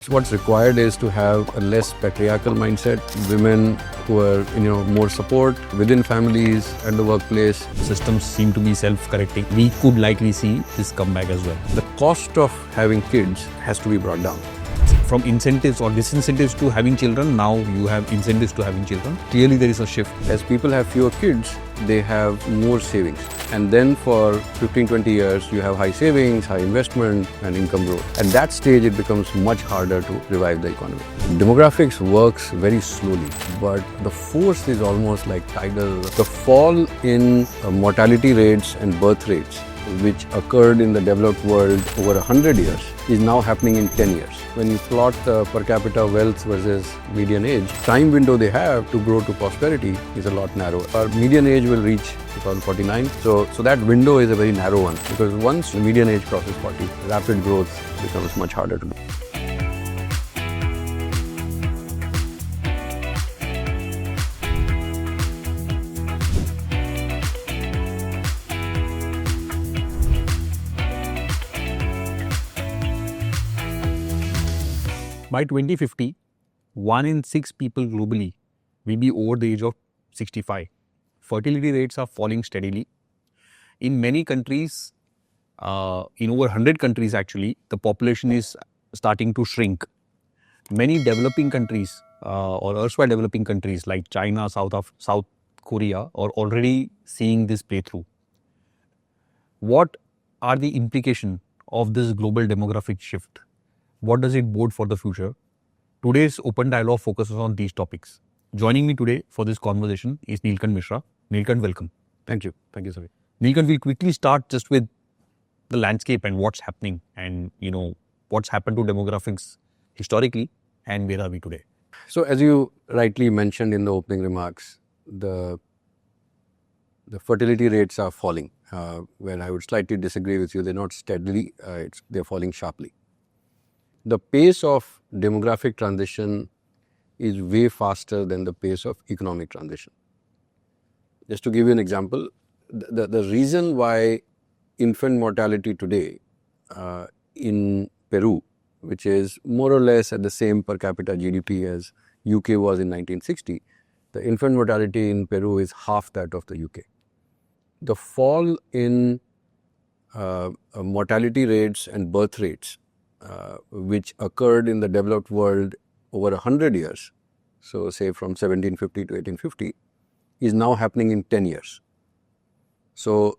So what's required is to have a less patriarchal mindset, women who are, more support within families and the workplace. Systems seem to be self-correcting. We could likely see this comeback as well. The cost of having kids has to be brought down. From incentives or disincentives to having children, now you have incentives to having children. Clearly there is a shift. As people have fewer kids, they have more savings. And then for 15-20 years, you have high savings, high investment and income growth. At that stage, it becomes much harder to revive the economy. Demographics works very slowly, but the force is almost like tidal. The fall in mortality rates and birth rates, which occurred in the developed world over 100 years, is now happening in 10 years. When you plot the per capita wealth versus median age, time window they have to grow to prosperity is a lot narrower. Our median age will reach 2049. So that window is a very narrow one, because once the median age crosses 40, rapid growth becomes much harder to do. By 2050, 1 in 6 people globally will be over the age of 65. Fertility rates are falling steadily. In many countries, in over 100 countries actually, the population is starting to shrink. Many developing countries or erstwhile developing countries like China, South Korea are already seeing this play through. What are the implications of this global demographic shift? What does it bode for the future? Today's open dialogue focuses on these topics. Joining me today for this conversation is Neelkanth Mishra. Neelkanth, welcome. Thank you. Thank you, Savi. Neelkanth, we'll quickly start just with the landscape and what's happening and, what's happened to demographics historically and where are we today? So as you rightly mentioned in the opening remarks, the fertility rates are falling. Where I would slightly disagree with you, they're not steadily, they're falling sharply. The pace of demographic transition is way faster than the pace of economic transition. Just to give you an example, the reason why infant mortality today in Peru, which is more or less at the same per capita GDP as UK was in 1960, the infant mortality in Peru is half that of the UK. The fall in mortality rates and birth rates, which occurred in the developed world over 100 years, so say from 1750 to 1850, is now happening in 10 years. So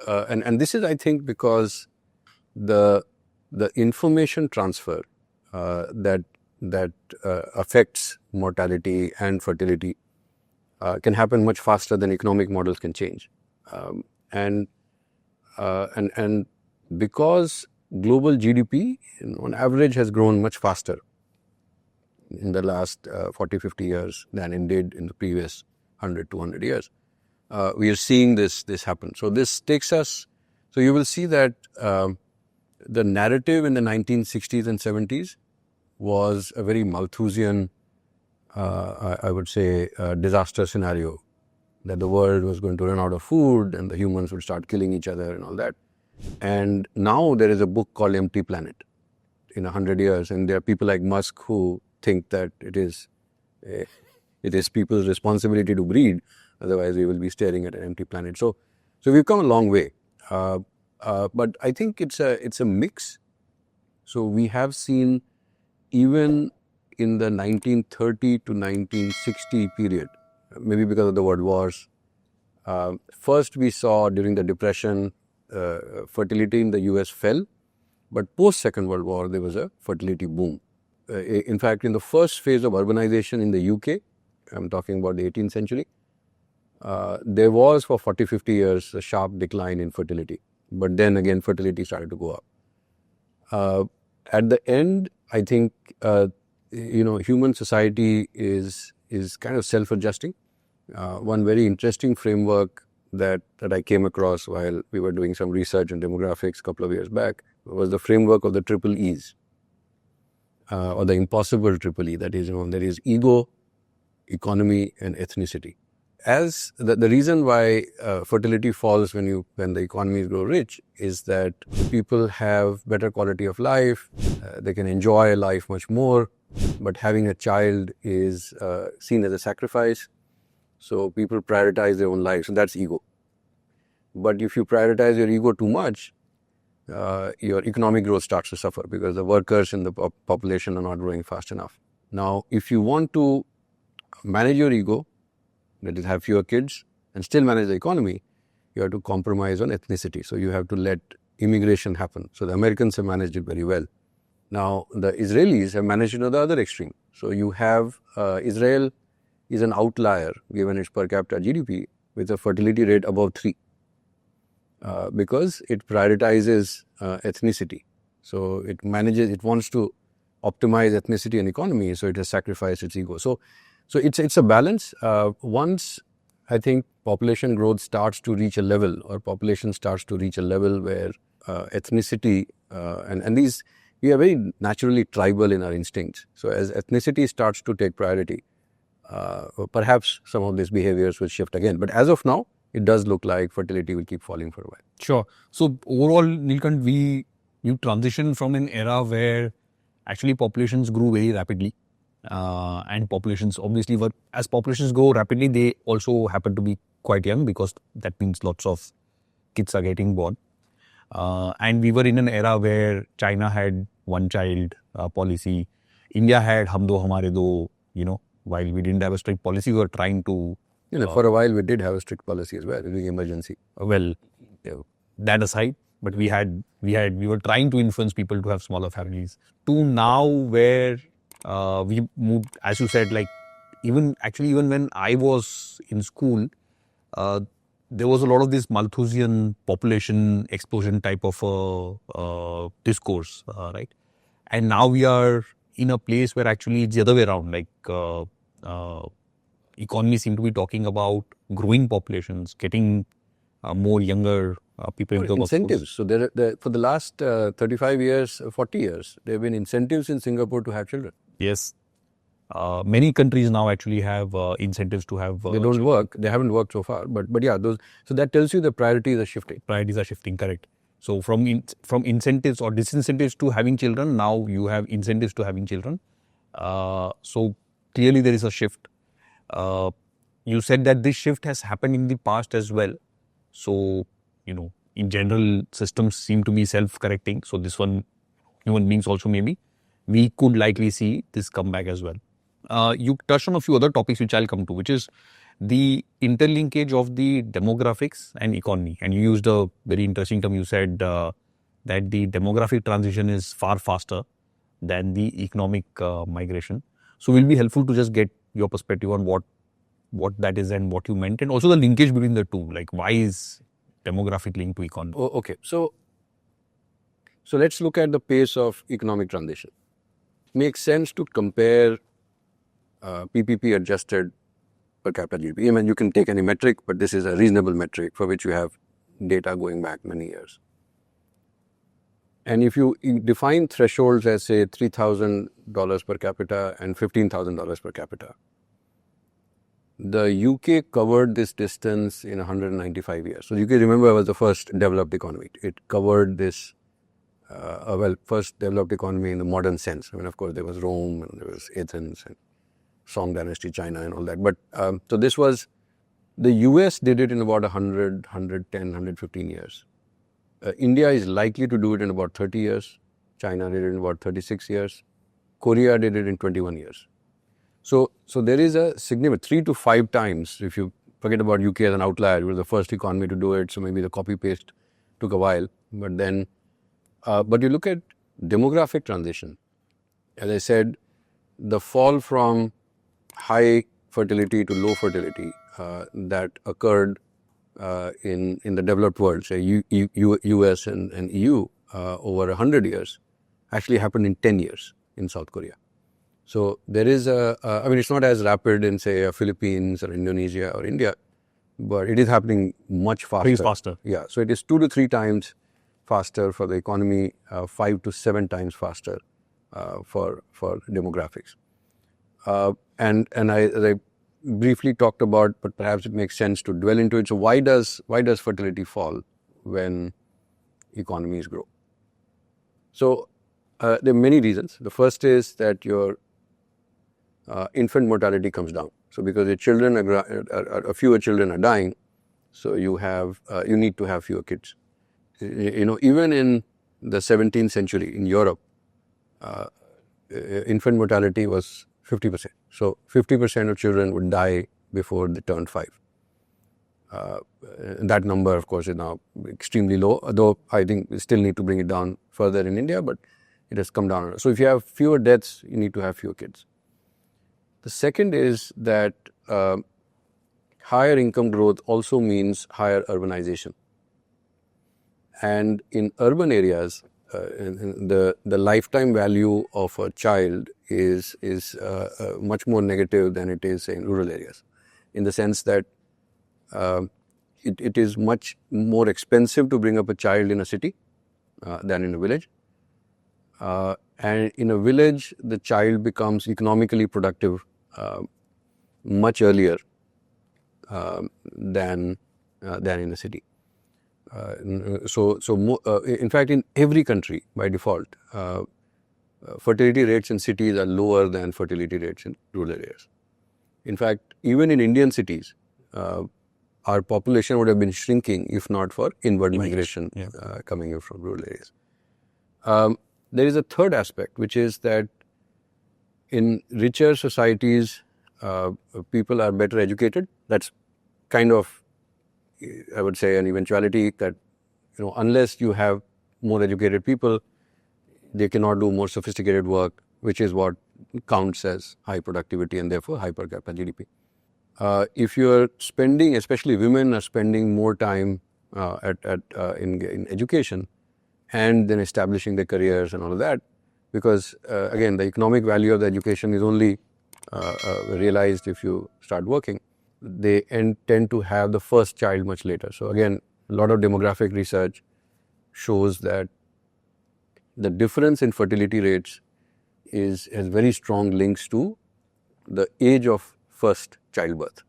and this is, I think, because the information transfer that affects mortality and fertility can happen much faster than economic models can change, and because global GDP on average has grown much faster in the last 40-50 years than it did in the previous 100-200 years. We are seeing this happen. So this takes us, so you will see that the narrative in the 1960s and 70s was a very Malthusian, I would say, disaster scenario, that the world was going to run out of food and the humans would start killing each other and all that. And now there is a book called Empty Planet in 100 years, and there are people like Musk who think that it is people's responsibility to breed, otherwise we will be staring at an empty planet. So we've come a long way, but I think it's a mix. So we have seen, even in the 1930 to 1960 period, maybe because of the world wars, first we saw during the Depression, fertility in the US fell, but post Second World War there was a fertility boom. In fact, in the first phase of urbanization in the UK, I'm talking about the 18th century, there was for 40-50 years a sharp decline in fertility, but then again fertility started to go up. At the end, I think human society is kind of self-adjusting. One very interesting framework that I came across while we were doing some research on demographics a couple of years back was the framework of the triple E's, or the impossible triple E. That is, there is ego, economy and ethnicity. as the reason why fertility falls when the economies grow rich is that people have better quality of life, they can enjoy life much more, but having a child is seen as a sacrifice. So people prioritize their own lives, and that's ego. But if you prioritize your ego too much, your economic growth starts to suffer because the workers in the population are not growing fast enough. Now, if you want to manage your ego, that is, have fewer kids and still manage the economy, you have to compromise on ethnicity. So you have to let immigration happen. So the Americans have managed it very well. Now, the Israelis have managed it on the other extreme. So you have Israel is an outlier given its per capita GDP with a fertility rate above 3 because it prioritizes ethnicity. So it wants to optimize ethnicity and economy, so it has sacrificed its ego. So it's a balance. Once I think population growth starts to reach a level, or population starts to reach a level where ethnicity and these, we are very naturally tribal in our instincts. So as ethnicity starts to take priority, perhaps some of these behaviors will shift again. But as of now, it does look like fertility will keep falling for a while. Sure. So overall, Neelkanth, you transitioned from an era where actually populations grew very rapidly. And populations obviously as populations grow rapidly, they also happen to be quite young because that means lots of kids are getting born. And we were in an era where China had one child policy. India had hum do hamare do, while we didn't have a strict policy, we were trying to... for a while we did have a strict policy as well, during emergency. Well, that aside, but we were trying to influence people to have smaller families. To now where we moved, as you said, like even when I was in school, there was a lot of this Malthusian population explosion type of discourse, right? And now we are in a place where actually it's the other way around. Like economies seem to be talking about growing populations, getting more younger people into the incentives. So for the last 35 years, 40 years, there have been incentives in Singapore to have children. Yes. Many countries now actually have incentives to have... they don't work. They haven't worked so far. But yeah, so that tells you the priorities are shifting. Priorities are shifting, correct. So from incentives or disincentives to having children, now you have incentives to having children. So clearly there is a shift. You said that this shift has happened in the past as well. So, in general, systems seem to be self-correcting. So this one, human beings also maybe, we could likely see this come back as well. You touched on a few other topics which I'll come to, which is the interlinkage of the demographics and economy. And you used a very interesting term. You said that the demographic transition is far faster than the economic migration. So it will be helpful to just get your perspective on what that is and what you meant, and also the linkage between the two. Like, why is demographic linked to economy? Oh, okay. So let's look at the pace of economic transition. Makes sense to compare PPP adjusted per capita GDP. I mean, you can take any metric, but this is a reasonable metric for which you have data going back many years. And if you define thresholds as, say, $3,000 per capita and $15,000 per capita, the UK covered this distance in 195 years. So UK, remember, was the first developed economy. It covered this, first developed economy in the modern sense. I mean, of course, there was Rome and there was Athens and Song Dynasty, China and all that. But so this was, the US did it in about 100, 110, 115 years. India is likely to do it in about 30 years. China did it in about 36 years. Korea did it in 21 years. So there is a significant 3 to 5 times, if you forget about UK as an outlier, it was the first economy to do it, so maybe the copy-paste took a while. But then, but you look at demographic transition, as I said, the fall from high fertility to low fertility that occurred in the developed world, say US and EU, over 100 years, actually happened in 10 years in South Korea. So there is I mean, it's not as rapid in, say, Philippines or Indonesia or India, but it is happening much faster. Pretty faster. Yeah, so it is 2 to 3 times faster for the economy, 5 to 7 times faster for demographics. And as I briefly talked about, but perhaps it makes sense to dwell into it. So why does fertility fall when economies grow? So there are many reasons. The first is that your infant mortality comes down. So because your children fewer children are dying, so you need to have fewer kids. Even in the 17th century in Europe, infant mortality was 50%. So 50% of children would die before they turned 5. That number, of course, is now extremely low, though I think we still need to bring it down further in India, but it has come down. So if you have fewer deaths, you need to have fewer kids. The second is that higher income growth also means higher urbanization. And in urban areas, the lifetime value of a child is much more negative than it is in rural areas, in the sense that it is much more expensive to bring up a child in a city than in a village. And in a village, the child becomes economically productive much earlier than in a city. In fact, in every country, by default, fertility rates in cities are lower than fertility rates in rural areas. In fact, even in Indian cities, our population would have been shrinking if not for inward migration coming in from rural areas. There is a third aspect, which is that in richer societies, people are better educated. That's kind of, I would say, an eventuality that, unless you have more educated people, they cannot do more sophisticated work, which is what counts as high productivity and therefore high per capita GDP. If you're spending, especially women are spending more time in education and then establishing their careers and all of that, because again, the economic value of the education is only realized if you start working. They tend to have the first child much later. So again, a lot of demographic research shows that the difference in fertility rates has very strong links to the age of first childbirth.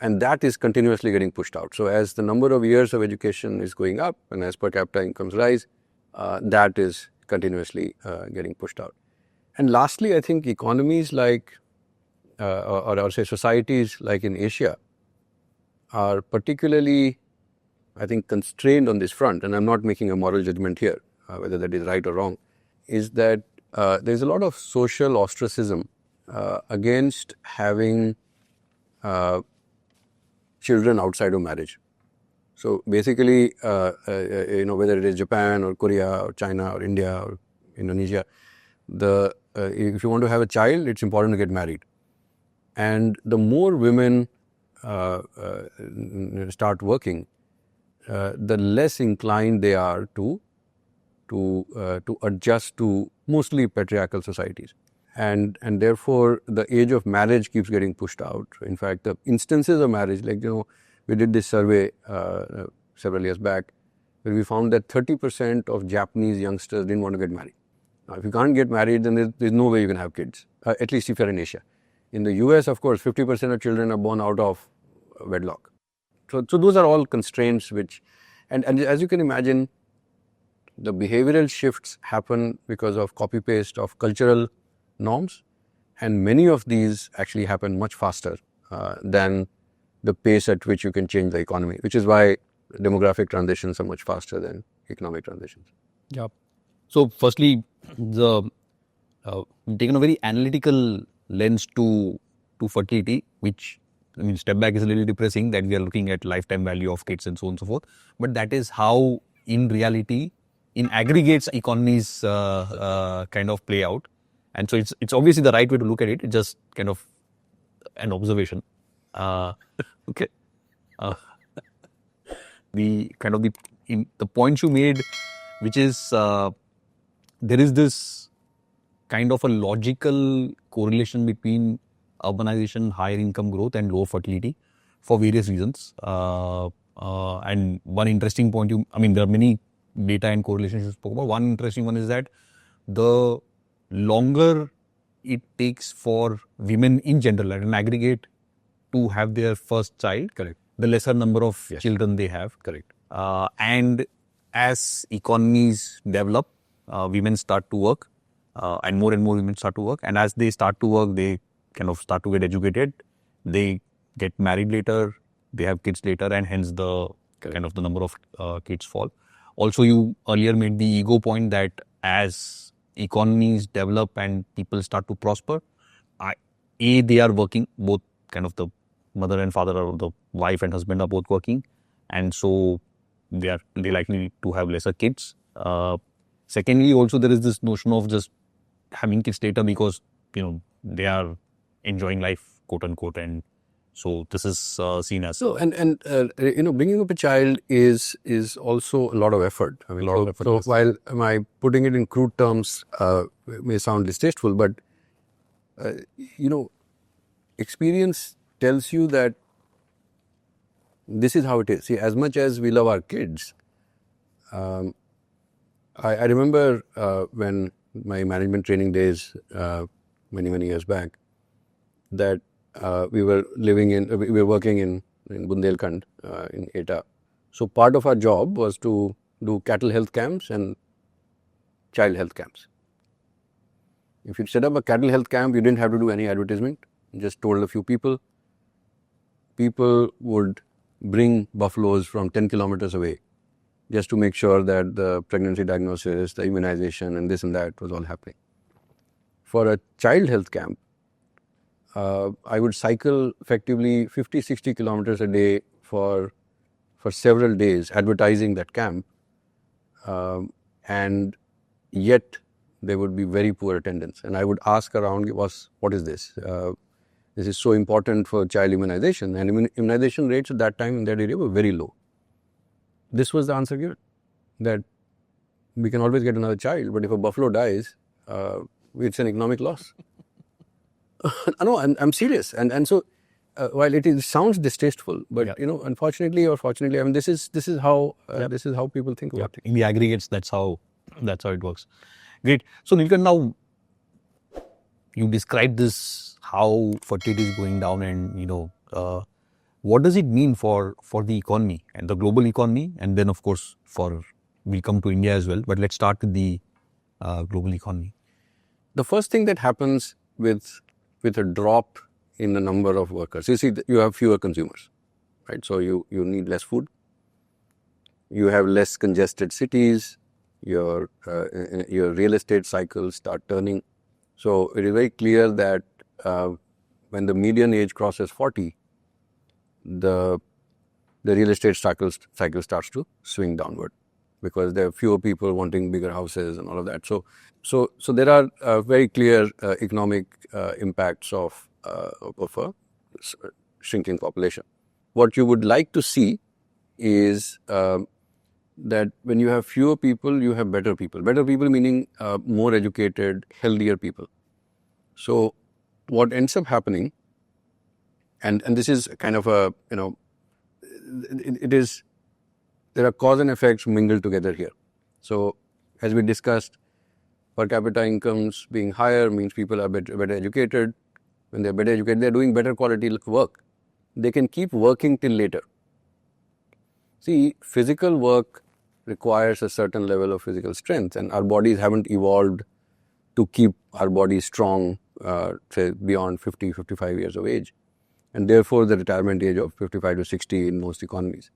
And that is continuously getting pushed out. So as the number of years of education is going up and as per capita incomes rise, that is continuously getting pushed out. And lastly, I think economies like, or I would say societies like in Asia are particularly, I think, constrained on this front. And I'm not making a moral judgment here, whether that is right or wrong, is that there's a lot of social ostracism against having children outside of marriage. So basically, whether it is Japan or Korea or China or India or Indonesia, if you want to have a child, it's important to get married. And the more women start working, the less inclined they are to adjust to mostly patriarchal societies. And therefore, the age of marriage keeps getting pushed out. In fact, the instances of marriage, like, we did this survey several years back, where we found that 30% of Japanese youngsters didn't want to get married. Now, if you can't get married, then there's no way you can have kids, at least if you're in Asia. In the US, of course, 50% of children are born out of wedlock. So those are all constraints which, and as you can imagine, the behavioral shifts happen because of copy-paste of cultural norms, and many of these actually happen much faster than the pace at which you can change the economy, which is why demographic transitions are much faster than economic transitions. Yeah. So firstly, taken a very analytical lens to fertility, which, I mean, step back is a little depressing that we are looking at lifetime value of kids and so on and so forth. But that is how, in reality, in aggregates, economies kind of play out. And so it's obviously the right way to look at it. It's just kind of an observation. Okay. The points you made, which is there is this kind of a logical correlation between urbanization, higher income growth, and lower fertility for various reasons. And one interesting point, there are many data and correlations you spoke about. One interesting one is that the longer it takes for women in general, at an aggregate, to have their first child, Correct. the lesser number of Yes. children they have. Correct. And as economies develop, women start to work, and more women start to work. And as they start to work, they kind of start to get educated. They get married later, they have kids later, and hence the kind of the number of kids fall. Also, you earlier made the ego point that as economies develop and people start to prosper, they are working, both kind of the mother and father, or the wife and husband are both working, and so they likely to have lesser kids. Secondly, also there is this notion of just having kids later because they are enjoying life, quote unquote, and so this is seen as so. And bringing up a child is also a lot of effort. I mean, so yes. while putting it in crude terms may sound distasteful, but experience tells you that this is how it is. See, as much as we love our kids, I remember when my management training days many years back, that we were working in Bundelkhand in Eta. So part of our job was to do cattle health camps and child health camps. If you set up a cattle health camp, you didn't have to do any advertisement. You just told a few people. People would bring buffaloes from 10 kilometers away just to make sure that the pregnancy diagnosis, the immunization, and this and that was all happening. For a child health camp, I would cycle effectively 50-60 kilometers a day for several days advertising that camp, and yet there would be very poor attendance. And I would ask around, what is this? This is so important for child immunization, and immunization rates at that time in that area were very low. This was the answer given, that we can always get another child, but if a buffalo dies, it's an economic loss. No, I'm serious. And so while it sounds distasteful, but unfortunately or fortunately, I mean, this is how people think about it. In the aggregates, that's how it works. Great. So Neelkanth, now you described this, how fertility is going down, and what does it mean for the economy and the global economy, and then of course we'll come to India as well. But let's start with the global economy. The first thing that happens with a drop in the number of workers, you see, you have fewer consumers, right? So you need less food. You have less congested cities. Your real estate cycles start turning. So it is very clear that when the median age crosses 40, the real estate cycle starts to swing downward, because there are fewer people wanting bigger houses and all of that. So there are very clear economic impacts of a shrinking population. What you would like to see is that when you have fewer people, you have better people. Better people meaning more educated, healthier people. So what ends up happening, and this is kind of a, there are cause and effects mingled together here. So as we discussed, per capita incomes being higher means people are better educated. When they're better educated, they're doing better quality work. They can keep working till later. See, physical work requires a certain level of physical strength, and our bodies haven't evolved to keep our bodies strong, say, beyond 50, 55 years of age. And therefore, the retirement age of 55 to 60 in most economies.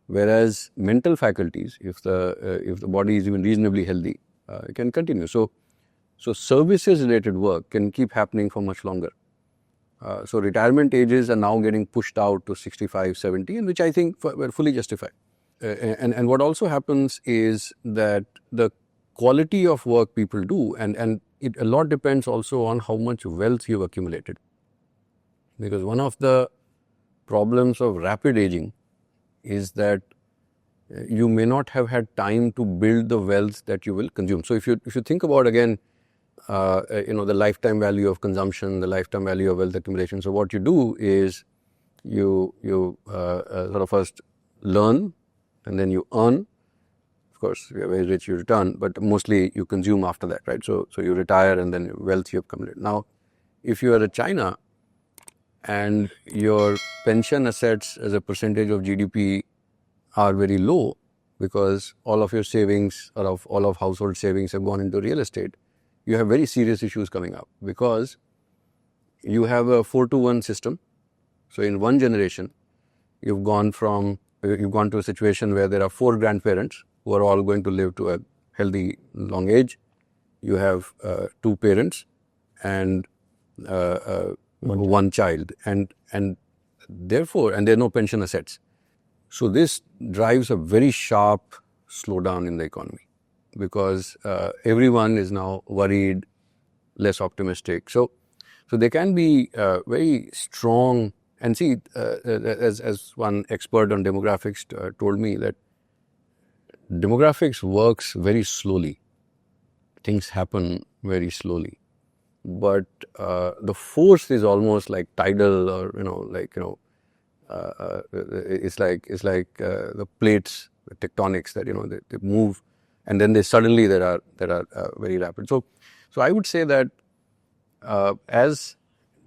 Whereas mental faculties, if the body is even reasonably healthy, it can continue. So services-related work can keep happening for much longer. So retirement ages are now getting pushed out to 65, 70, and which I think were fully justified. And what also happens is that the quality of work people do, and it a lot depends also on how much wealth you've accumulated. Because one of the problems of rapid aging is that you may not have had time to build the wealth that you will consume. So if you think about, again, the lifetime value of consumption, the lifetime value of wealth accumulation. So what you do is you sort of first learn, and then you earn, course, if you're very rich, you return, but mostly you consume after that, right? So you retire and then wealth you have accumulated. Now, if you are at China and your pension assets as a percentage of GDP are very low because all of your savings or all of household savings have gone into real estate, you have very serious issues coming up because you have a 4-to-1 system. So in one generation, you've gone to a situation where there are 4 grandparents who are all going to live to a healthy long age. You have 2 parents and one child, and therefore, and there are no pension assets. So this drives a very sharp slowdown in the economy because everyone is now worried, less optimistic. So there can be very strong. And see, as one expert on demographics told me, that demographics works very slowly. Things happen very slowly, but the force is almost like tidal, or it's like the plates, the tectonics that they move, and then they suddenly there are very rapid. So I would say that as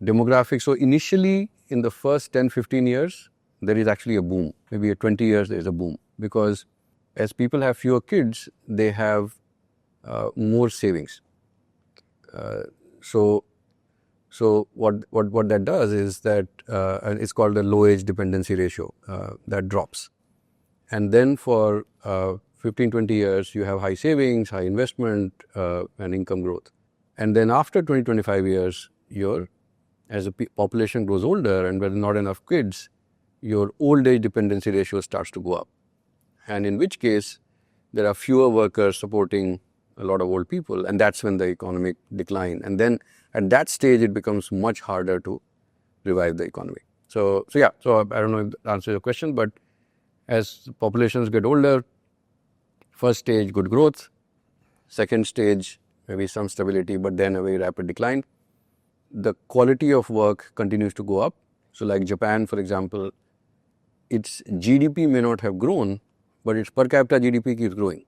demographics, so initially in the first 10-15 years, there is actually a boom. Maybe at 20 years, there is a boom because as people have fewer kids, they have more savings. So what that does is that it's called the low age dependency ratio that drops. And then for 15-20 years, you have high savings, high investment, and income growth. And then after 20-25 years, as the population grows older and there are not enough kids, your old age dependency ratio starts to go up. And in which case, there are fewer workers supporting a lot of old people, and that's when the economic decline. And then at that stage, it becomes much harder to revive the economy. So I don't know if that answers your question, but as populations get older, first stage, good growth. Second stage, maybe some stability, but then a very rapid decline. The quality of work continues to go up. So like Japan, for example, its GDP may not have grown, but its per capita GDP keeps growing.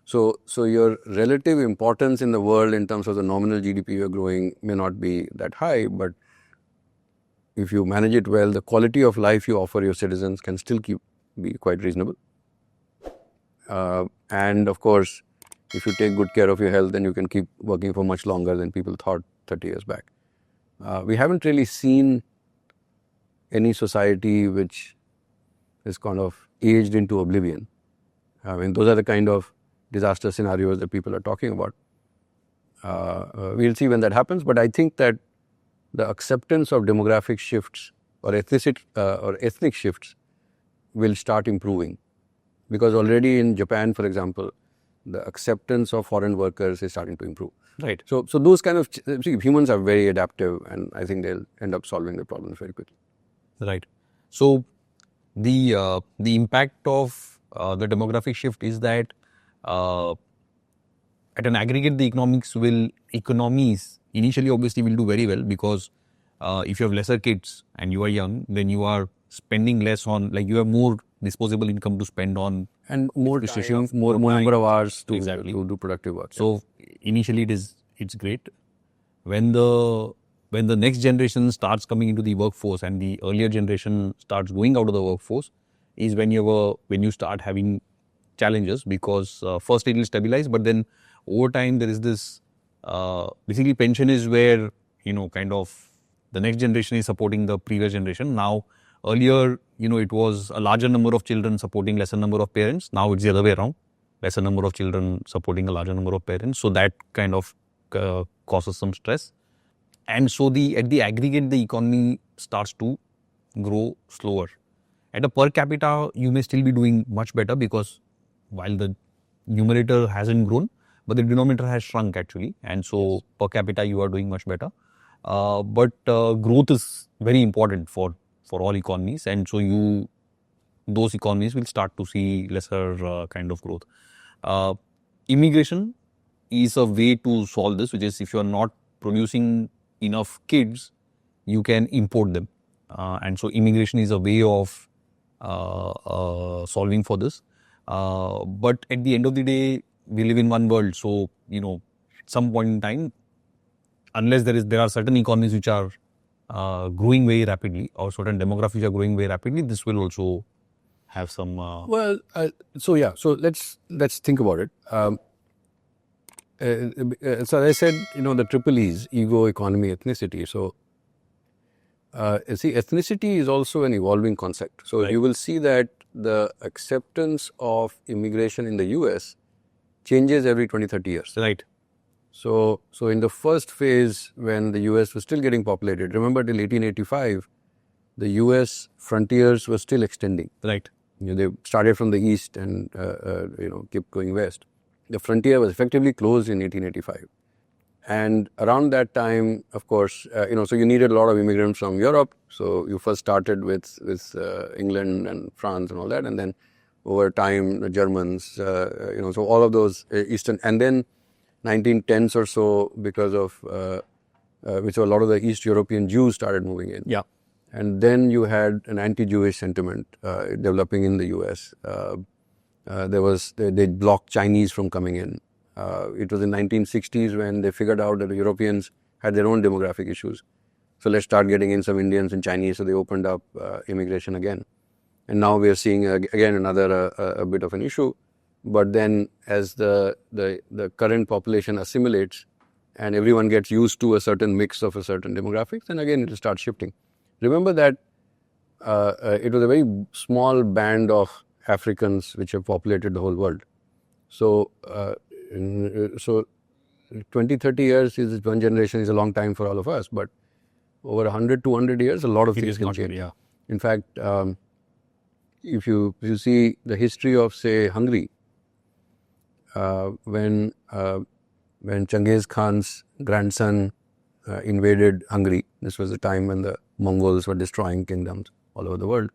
So your relative importance in the world in terms of the nominal GDP you're growing may not be that high, but if you manage it well, the quality of life you offer your citizens can still be quite reasonable. And of course, if you take good care of your health, then you can keep working for much longer than people thought 30 years back. We haven't really seen any society which is kind of aged into oblivion. I mean, those are the kind of disaster scenarios that people are talking about. We'll see when that happens, but I think that the acceptance of demographic shifts or ethnic shifts will start improving, because already in Japan, for example, the acceptance of foreign workers is starting to improve. Right. So those kind of humans are very adaptive, and I think they'll end up solving the problems very quickly. Right. So the impact of the demographic shift is that at an aggregate, the economies initially obviously will do very well, because if you have lesser kids and you are young, then you are spending less on, like, you have more disposable income to spend on, and more time, more number of hours to do productive work. So initially it's great. When the next generation starts coming into the workforce and the earlier generation starts going out of the workforce, is when you start having challenges, because first it will stabilize, but then over time there is this basically pension is where kind of the next generation is supporting the previous generation. Now earlier it was a larger number of children supporting lesser number of parents. Now it's the other way around, lesser number of children supporting a larger number of parents. So that kind of causes some stress, and so at the aggregate the economy starts to grow slower. At a per capita, you may still be doing much better, because while the numerator hasn't grown, but the denominator has shrunk actually, and so per capita you are doing much better. But growth is very important for all economies, and so those economies will start to see lesser kind of growth. Immigration is a way to solve this, which is, if you are not producing enough kids, you can import them, and so immigration is a way of solving for this. But at the end of the day, we live in one world. So, at some point in time, unless there are certain economies which are growing very rapidly, or certain demographics are growing very rapidly, this will also have some. So let's think about it. So as I said, the triple E's: ego, economy, ethnicity. So ethnicity is also an evolving concept. So you will see that the acceptance of immigration in the US changes every 20, 30 years. Right. So in the first phase, when the US was still getting populated, remember till 1885, the US frontiers were still extending. Right. They started from the east and kept going west. The frontier was effectively closed in 1885. And around that time, of course, so you needed a lot of immigrants from Europe. So you first started with England and France and all that. And then over time, the Germans, so all of those Eastern, and then 1910s or so, because of which a lot of the East European Jews started moving in. Yeah. And then you had an anti-Jewish sentiment developing in the US. They blocked Chinese from coming in. It was in 1960s when they figured out that the Europeans had their own demographic issues. So let's start getting in some Indians and Chinese. So they opened up immigration again. And now we are seeing again another a bit of an issue. But then as the current population assimilates and everyone gets used to a certain mix of a certain demographics, then again it will start shifting. Remember that it was a very small band of Africans which have populated the whole world. So 20, 30 years is one generation, is a long time for all of us, but over 100, 200 years, a lot of things can change. Yeah. In fact, if you see the history of, say, Hungary, when Genghis Khan's grandson invaded Hungary, this was the time when the Mongols were destroying kingdoms all over the world.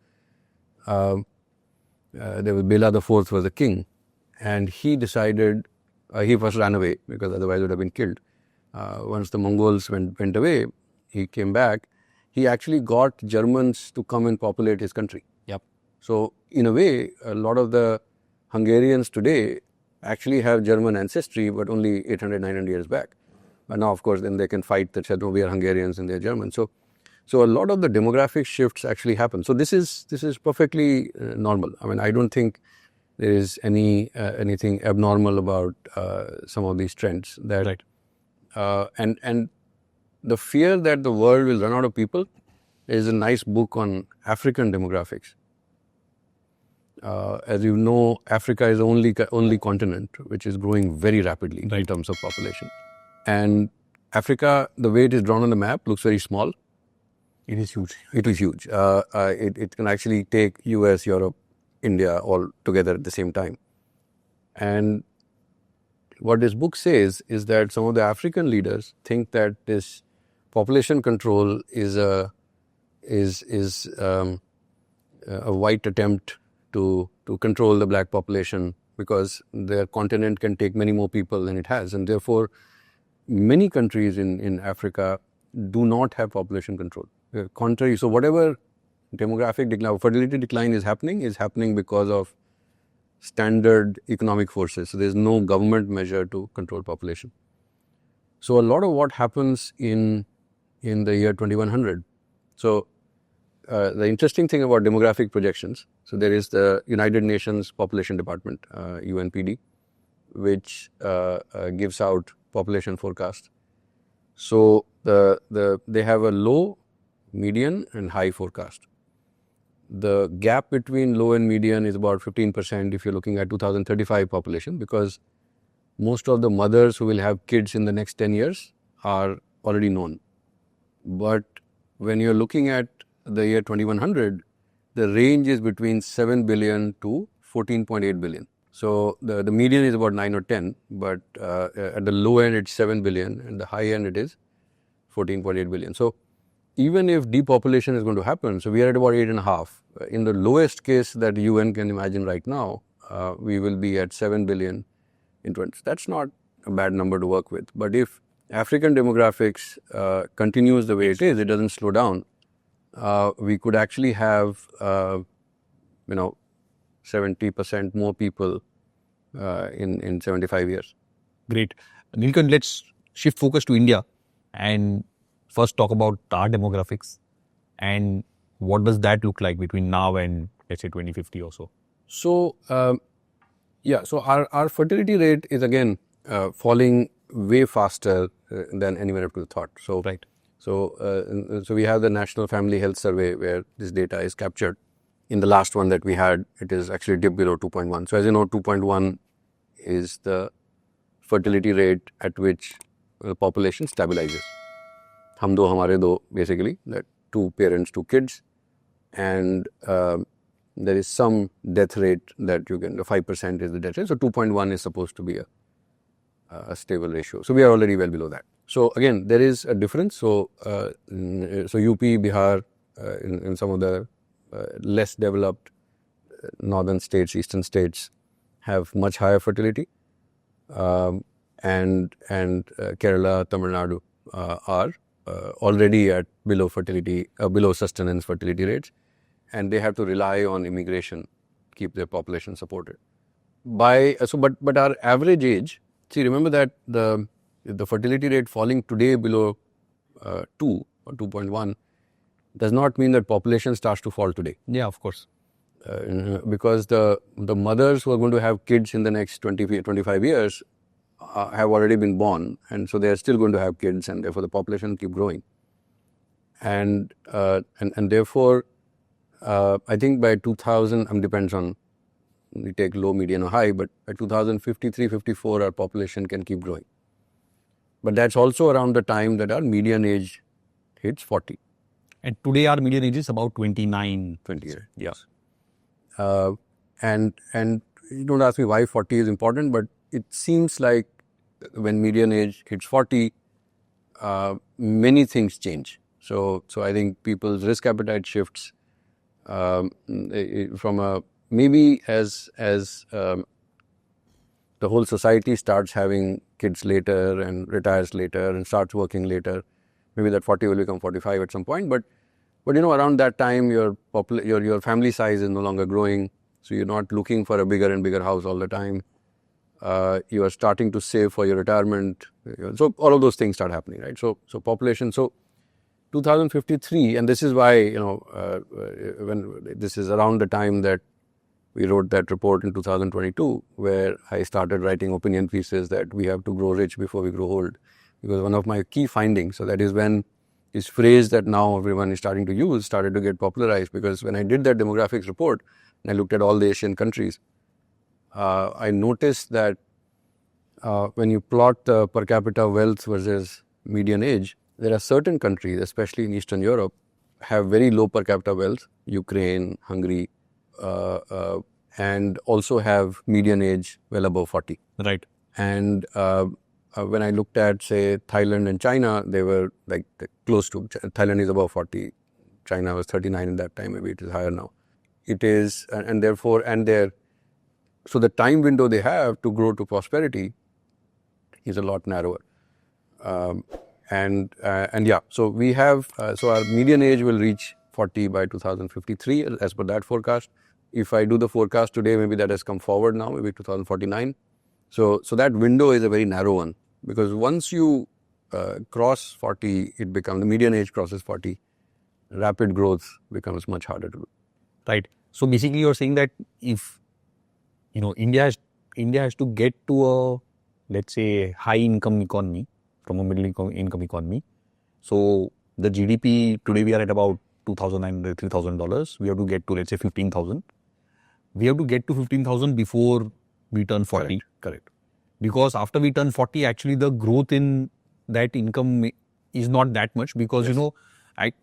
There was Bela IV was the king, and he decided, he first ran away because otherwise he would have been killed. Once the Mongols went away, he came back. He actually got Germans to come and populate his country. Yep. So in a way, a lot of the Hungarians today actually have German ancestry, but only 800, 900 years back. But now, of course, then they can fight that said, no, we are Hungarians and they're German. So a lot of the demographic shifts actually happen. So this is perfectly normal. I mean, I don't think there is anything abnormal about some of these trends. That, right. And the fear that the world will run out of people is a nice book on African demographics. As you know, Africa is the only continent which is growing very rapidly in terms of population. And Africa, the way it is drawn on the map, looks very small. It is huge. It is huge. It can actually take US, Europe, India all together at the same time. And what this book says is that some of the African leaders think that this population control is a white attempt to control the black population, because their continent can take many more people than it has, and therefore many countries in Africa do not have population control. Contrary, so whatever demographic decline, fertility decline is happening because of standard economic forces. So there's no government measure to control population. So a lot of what happens in the year 2100. So the interesting thing about demographic projections, so there is the United Nations Population Department, UNPD, which gives out population forecast. So they have a low, median and high forecast. The gap between low and median is about 15% if you're looking at 2035 population, because most of the mothers who will have kids in the next 10 years are already known. But when you're looking at the year 2100, the range is between 7 billion to 14.8 billion. So the median is about 9 or 10, but at the low end it's 7 billion and the high end it is 14.8 billion. So even if depopulation is going to happen, so we are at about 8.5. In the lowest case that the UN can imagine right now, we will be at 7 billion in 20. That's not a bad number to work with. But if African demographics continues the way it is, it doesn't slow down, we could actually have, 70% more people in 75 years. Great. Neelkanth, let's shift focus to India and first talk about our demographics and what does that look like between now and let's say 2050 or so. So, so our fertility rate is again falling way faster than anyone ever thought. So, Right. So we have the National Family Health Survey where this data is captured. In the last one that we had, it is actually dipped below 2.1. So as you know, 2.1 is the fertility rate at which the population stabilizes. Hum do, hamare do, basically, that 2 parents, 2 kids, and there is some death rate that you can, 5% is the death rate. So 2.1 is supposed to be a stable ratio. So we are already well below that. So again, there is a difference. So UP, Bihar, in some of the less developed northern states, eastern states have much higher fertility, and Kerala, Tamil Nadu are already at below sustenance fertility rates, and they have to rely on immigration, keep their population supported. But our average age, see, remember that the fertility rate falling today below 2 or 2.1 does not mean that population starts to fall today. Yeah, of course. Because the mothers who are going to have kids in the next 25 years have already been born, and so they are still going to have kids, and therefore the population keep growing. And therefore, I think by 2000, depends on, we take low, median or high, but by 2053, 54, our population can keep growing. But that's also around the time that our median age hits 40. And today our median age is about 29. 20 years. Yes. And you don't ask me why 40 is important, but it seems like when median age hits 40, many things change. So I think people's risk appetite shifts from a, maybe as the whole society starts having kids later and retires later and starts working later, maybe that 40 will become 45 at some point. But you know, around that time, your family size is no longer growing, so you're not looking for a bigger and bigger house all the time. You are starting to save for your retirement. So all of those things start happening, right? So population. So 2053, and this is why, you know, when this is around the time that we wrote that report in 2022, where I started writing opinion pieces that we have to grow rich before we grow old. Because one of my key findings, so that is when this phrase that now everyone is starting to use started to get popularized. Because when I did that demographics report, and I looked at all the Asian countries, I noticed that when you plot the per capita wealth versus median age, there are certain countries, especially in Eastern Europe, have very low per capita wealth, Ukraine, Hungary, and also have median age well above 40. Right. And when I looked at, say, Thailand and China, they were like close to, Thailand is above 40, China was 39 at that time, maybe it is higher now. It is, and therefore, so the time window they have to grow to prosperity is a lot narrower. And yeah, so we have, so our median age will reach 40 by 2053 as per that forecast. If I do the forecast today, maybe that has come forward now, maybe 2049. So that window is a very narrow one, because once you cross 40, it becomes, the median age crosses 40, rapid growth becomes much harder to do. Right. So basically you're saying that if, you know, India has to get to a, let's say, high income economy from a middle income economy. So the GDP, today we are at about $2,900, $3,000. We have to get to, let's say, 15,000. We have to get to 15,000 before we turn 40. Correct. Because after we turn 40, actually the growth in that income is not that much, because, Yes. you know,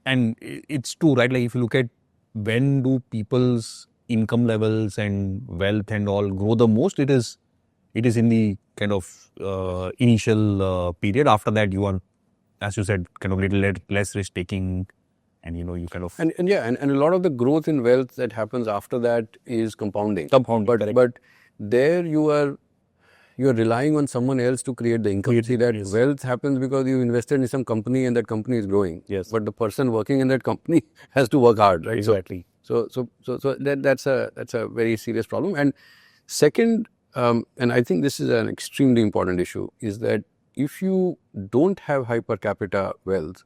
and it's true, right? Like if you look at when do people's income levels and wealth and all grow the most, it is in the kind of initial period. After that, you are, as you said, kind of little less risk taking, and you know, you kind of And a lot of the growth in wealth that happens after that is compounding. correct. But there you are relying on someone else to create the income. See, that Yes. wealth happens because you invested in some company and that company is growing. Yes. But the person working in that company has to work hard, right? Exactly. That's a very serious problem. And second, and I think this is an extremely important issue, is that if you don't have high per capita wealth,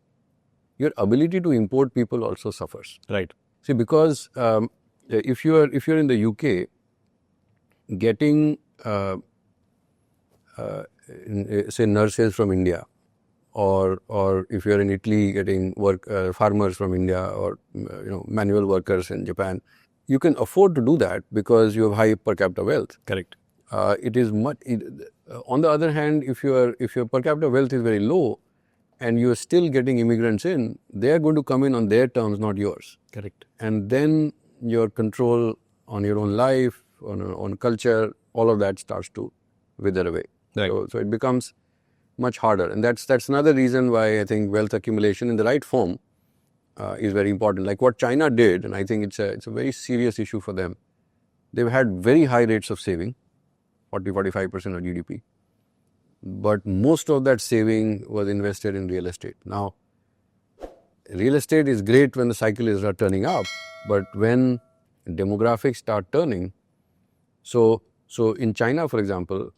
your ability to import people also suffers. Right. See, because if you're in the UK, getting say nurses from India, or if you're in Italy, getting farmers from India, or manual workers in Japan, you can afford to do that because you have high per capita wealth. Correct. It is much. On the other hand, if your per capita wealth is very low, and you are still getting immigrants in, they are going to come in on their terms, not yours. Correct. And then your control on your own life, on culture, all of that starts to wither away. Right. So it becomes much harder, and that's another reason why I think wealth accumulation in the right form is very important. Like what China did, and I think it's a very serious issue for them. They've had very high rates of saving, 40-45% of GDP. But most of that saving was invested in real estate. Now, real estate is great when the cycle is turning up, but when demographics start turning, so in China, for example,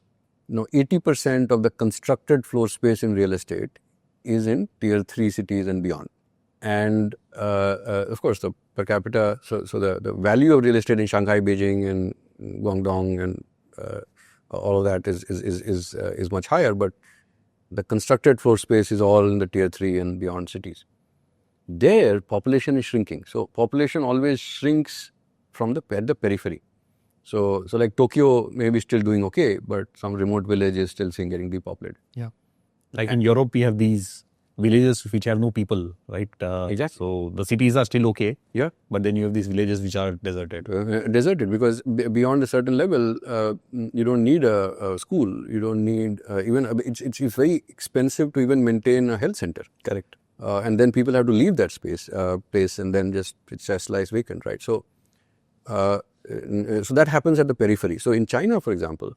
80% of the constructed floor space in real estate is in tier 3 cities and beyond. And of course, the per capita, so the value of real estate in Shanghai, Beijing, and Guangdong, and all of that is much higher, but the constructed floor space is all in the tier 3 and beyond cities. Their population is shrinking. So population always shrinks from the periphery. So like Tokyo may be still doing okay, but some remote village is still getting depopulated. Yeah. Like in Europe, we have these villages which have no people, right? Exactly. So the cities are still okay. Yeah. But then you have these villages which are deserted. Deserted because beyond a certain level, you don't need a school. You don't need it's very expensive to even maintain a health center. Correct. And then people have to leave that place, and then it just lies vacant, right? So that happens at the periphery. So in China, for example,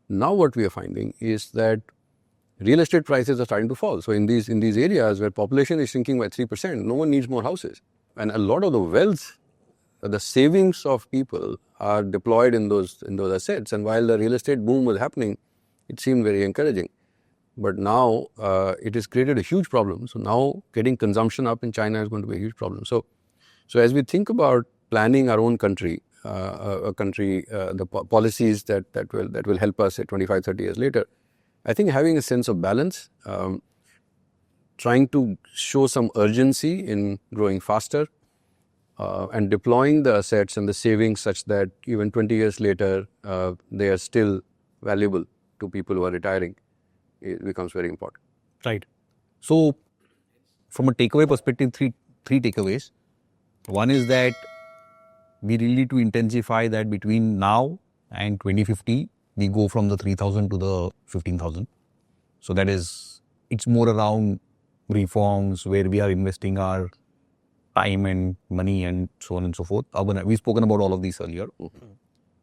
now what we are finding is that real estate prices are starting to fall. So in these areas where population is shrinking by 3%, no one needs more houses. And a lot of the wealth, the savings of people are deployed in those assets. And while the real estate boom was happening, it seemed very encouraging. But now it has created a huge problem. So now getting consumption up in China is going to be a huge problem. So as we think about planning our own country, the policies that will help us at 25, 30 years later, I think having a sense of balance, trying to show some urgency in growing faster, and deploying the assets and the savings such that even 20 years later, they are still valuable to people who are retiring, it becomes very important. Right. So from a takeaway perspective, three takeaways. One is that we really need to intensify that between now and 2050, we go from the 3,000 to the 15,000. So that is, it's more around reforms where we are investing our time and money and so on and so forth. We've spoken about all of these earlier. Mm-hmm.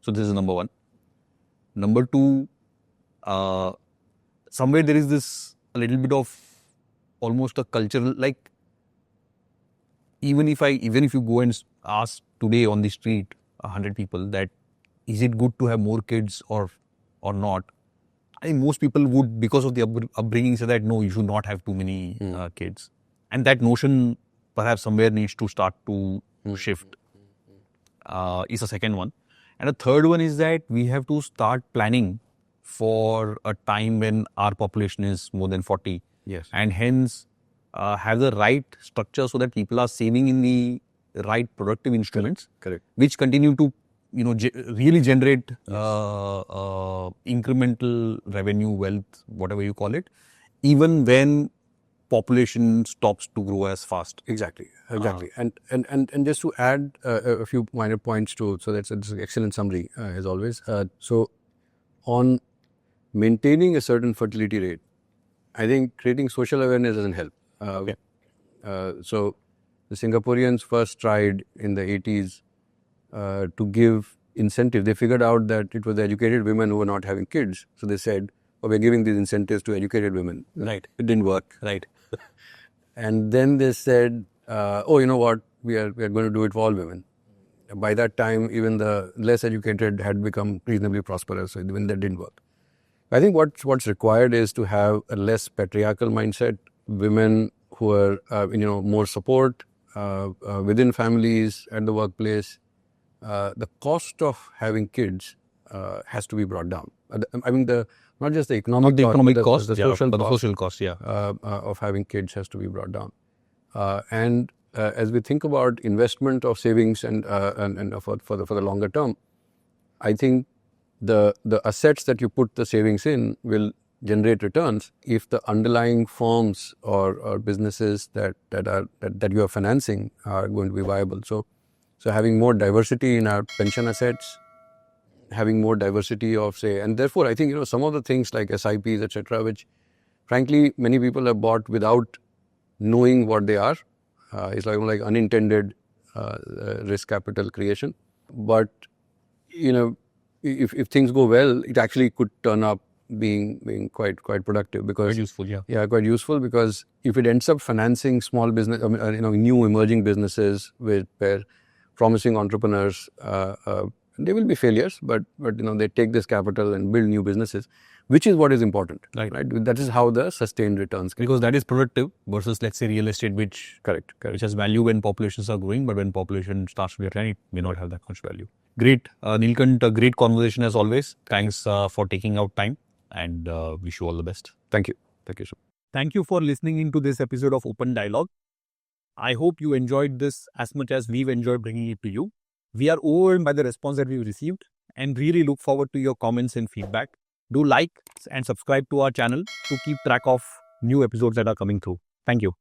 So this is number one. Number two, somewhere there is this a little bit of almost a cultural, like even if you go and ask today on the street 100 people that is it good to have more kids or not, I think most people would, because of the upbringing, say that no, you should not have too many kids. And that notion perhaps somewhere needs to start to shift, is the second one. And the third one is that we have to start planning for a time when our population is more than 40. Yes. And hence have the right structure so that people are saving in the right productive instruments. Correct. Which continue to really generate incremental revenue, wealth, whatever you call it, even when population stops to grow as fast. Exactly. And just to add a few minor points so that's an excellent summary as always. So on maintaining a certain fertility rate, I think creating social awareness doesn't help. So the Singaporeans first tried in the 80s to give incentive. They figured out that it was the educated women who were not having kids. So they said, we're giving these incentives to educated women. Right. It didn't work. Right. And then they said, you know what, we are going to do it for all women. By that time, even the less educated had become reasonably prosperous, so even that didn't work. I think what's required is to have a less patriarchal mindset, women who are, more support within families, at the workplace. The cost of having kids has to be brought down. I mean, not just the economic Not the cost, economic but cost, the social but the cost social cost, yeah. of having kids has to be brought down. And as we think about investment of savings and for the longer term, I think the assets that you put the savings in will generate returns if the underlying firms or businesses that you are financing are going to be viable. So having more diversity in our pension assets, having more diversity of and therefore I think some of the things like SIPs, etc., which frankly many people have bought without knowing what they are. It's like unintended risk capital creation. But if things go well, it actually could turn up being quite productive, because Quite useful, yeah. Yeah, quite useful, because if it ends up financing small business, new emerging businesses where promising entrepreneurs, they will be failures, but they take this capital and build new businesses, which is what is important. Right. That is how the sustained returns come. Because that is productive versus, let's say, real estate, which has value when populations are growing, but when population starts to decline, it may not have that much value. Great. Neelkanth, a great conversation as always. Thanks for taking out time, and wish you all the best. Thank you. Thank you so much. Thank you for listening into this episode of Open Dialogue. I hope you enjoyed this as much as we've enjoyed bringing it to you. We are overwhelmed by the response that we've received and really look forward to your comments and feedback. Do like and subscribe to our channel to keep track of new episodes that are coming through. Thank you.